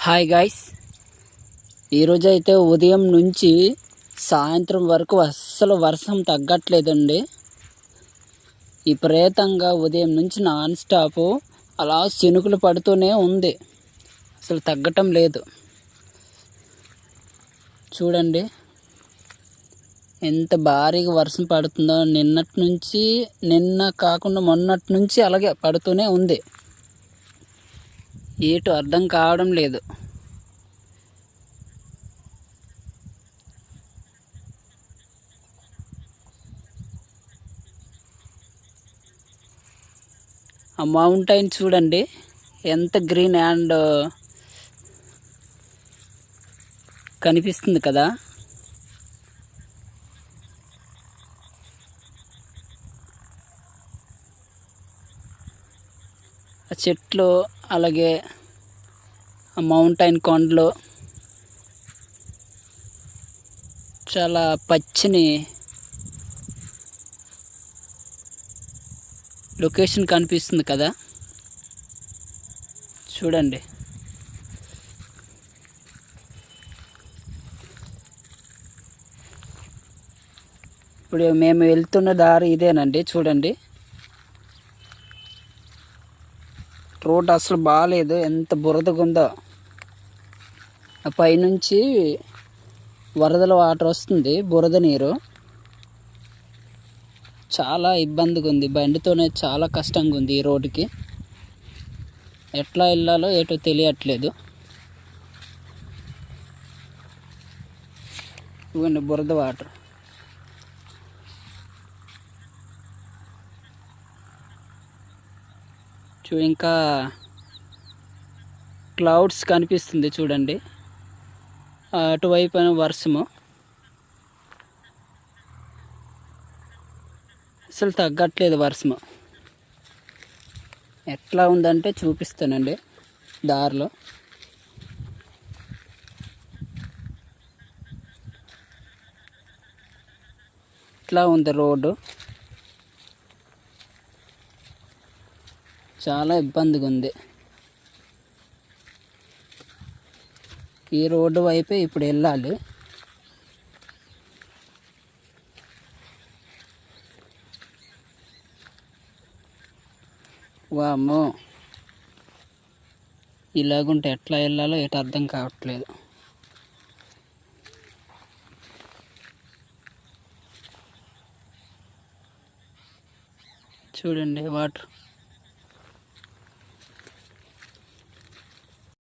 Hi guys, ఈరోజు అయితే ఉదయం నుంచి సాయంత్రం వరకు అస్సలు వర్షం తగ్గట్లేదండి. విపరీతంగా ఉదయం నుంచి నాన్ స్టాప్ అలా చినుకులు పడుతూనే ఉంది, అసలు తగ్గటం లేదు. చూడండి ఎంత భారీగా వర్షం పడుతుందో. నిన్న కాకుండా మొన్నటి నుంచి అలాగే పడుతూనే ఉంది. ఏటో అర్థం కావడం లేదు. ఆ మౌంటైన్ చూడండి ఎంత గ్రీన్ అండ్ కనిపిస్తుంది కదా. ఆ చెట్లు అలాగే ఆ మౌంటైన్ కొండలు చాలా పచ్చని లొకేషన్ కనిపిస్తుంది కదా. చూడండి ఇప్పుడు మేము వెళ్తున్న దారి ఇదేనండి. చూడండి రోడ్ అసలు బాగాలేదు, ఎంత బురదగా ఉందో. పైనుంచి వరదల వాటర్ వస్తుంది, బురద నీరు. చాలా ఇబ్బందిగా ఉంది, బండితోనే చాలా కష్టంగా ఉంది. ఈ రోడ్డుకి ఎట్లా వెళ్ళాలో ఏటో తెలియట్లేదు. ఇవ్వండి బురద వాటర్. ఇంకా క్లౌడ్స్ కనిపిస్తుంది చూడండి, అటువైపు వర్షము. అసలు తగ్గట్లేదు వర్షము. ఎట్లా ఉందంటే చూపిస్తానండి. దారిలో ఇట్లా ఉంది రోడ్డు, చాలా ఇబ్బందిగా ఉంది. ఈ రోడ్డు వైపే ఇప్పుడు వెళ్ళాలి. వామ్మో, ఇలాగుంటే ఎట్లా వెళ్ళాలో ఎటు అర్థం కావట్లేదు. చూడండి వాటర్.